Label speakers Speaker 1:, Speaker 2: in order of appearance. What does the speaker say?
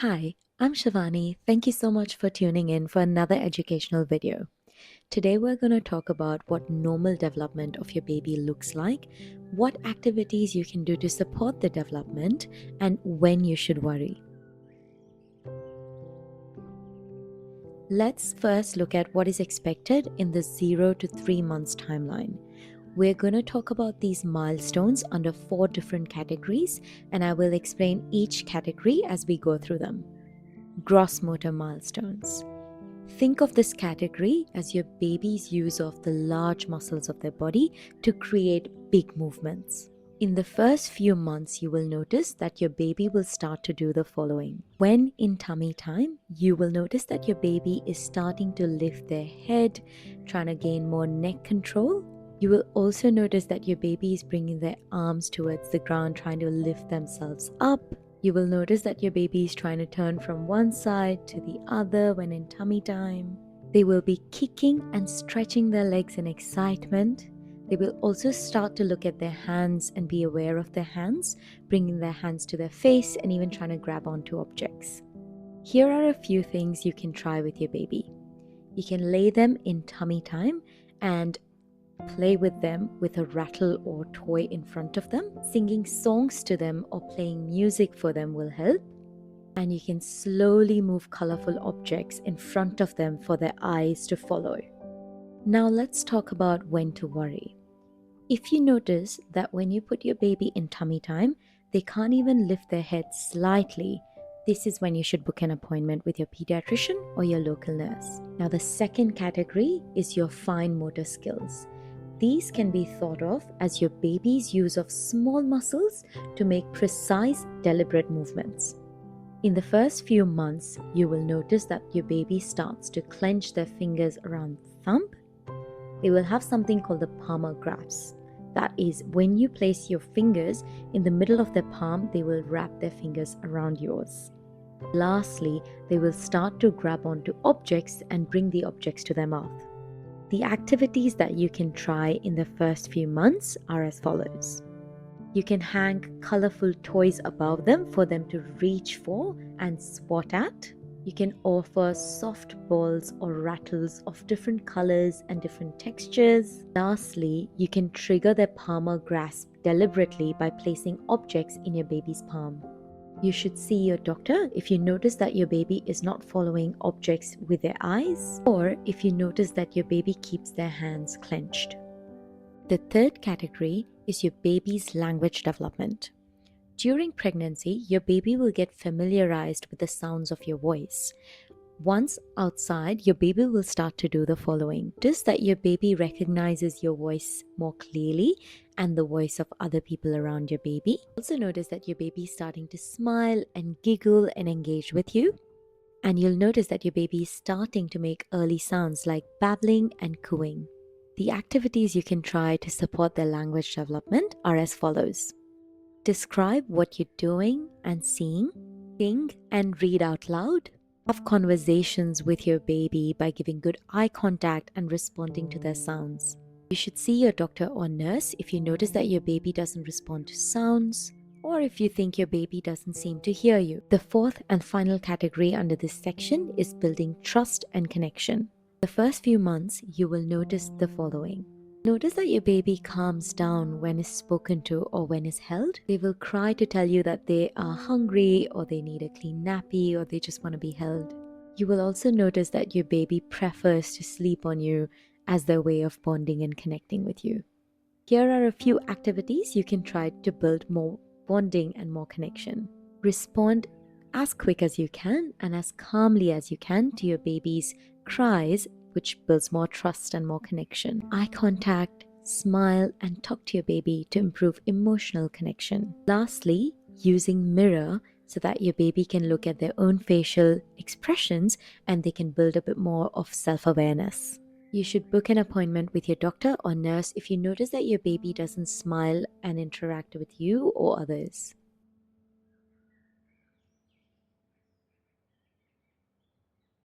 Speaker 1: Hi, I'm Shivani. Thank you so much for tuning in for another educational video. Today we're going to talk about what normal development of your baby looks like, what activities you can do to support the development, and when you should worry. Let's first look at what is expected in the 0 to 3 months timeline. We're going to talk about these milestones under 4 different categories, and I will explain each category as we go through them. Gross motor milestones. Think of this category as your baby's use of the large muscles of their body to create big movements. In the first few months, you will notice that your baby will start to do the following. When in tummy time, you will notice that your baby is starting to lift their head, trying to gain more neck control. You will also notice that your baby is bringing their arms towards the ground, trying to lift themselves up. You will notice that your baby is trying to turn from one side to the other when in tummy time. They will be kicking and stretching their legs in excitement. They will also start to look at their hands and be aware of their hands, bringing their hands to their face and even trying to grab onto objects. Here are a few things you can try with your baby. You can lay them in tummy time and play with them with a rattle or toy in front of them. Singing songs to them or playing music for them will help. And you can slowly move colorful objects in front of them for their eyes to follow. Now let's talk about when to worry. If you notice that when you put your baby in tummy time, they can't even lift their head slightly, this is when you should book an appointment with your pediatrician or your local nurse. Now the second category is your fine motor skills. These can be thought of as your baby's use of small muscles to make precise, deliberate movements. In the first few months, you will notice that your baby starts to clench their fingers around the thumb. They will have something called the palmar grasp. That is, when you place your fingers in the middle of their palm, they will wrap their fingers around yours. Lastly, they will start to grab onto objects and bring the objects to their mouth. The activities that you can try in the first few months are as follows. You can hang colorful toys above them for them to reach for and swat at. You can offer soft balls or rattles of different colors and different textures. Lastly, you can trigger their palmar grasp deliberately by placing objects in your baby's palm. You should see your doctor if you notice that your baby is not following objects with their eyes, or if you notice that your baby keeps their hands clenched. The third category is your baby's language development. During pregnancy, your baby will get familiarized with the sounds of your voice. Once outside, your baby will start to do the following. Notice that your baby recognizes your voice more clearly and the voice of other people around your baby. Also notice that your baby is starting to smile and giggle and engage with you. And you'll notice that your baby is starting to make early sounds like babbling and cooing. The activities you can try to support their language development are as follows. Describe what you're doing and seeing. Sing and read out loud. Have conversations with your baby by giving good eye contact and responding to their sounds. You should see your doctor or nurse if you notice that your baby doesn't respond to sounds, or if you think your baby doesn't seem to hear you. The fourth and final category under this section is building trust and connection. The first few months, you will notice the following. Notice that your baby calms down when is spoken to or when is held. They will cry to tell you that they are hungry or they need a clean nappy or they just want to be held. You will also notice that your baby prefers to sleep on you as their way of bonding and connecting with you. Here are a few activities you can try to build more bonding and more connection. Respond as quick as you can and as calmly as you can to your baby's cries, which builds more trust and more connection. Eye contact, smile, and talk to your baby to improve emotional connection. Lastly, using mirror so that your baby can look at their own facial expressions and they can build a bit more of self-awareness. You should book an appointment with your doctor or nurse if you notice that your baby doesn't smile and interact with you or others.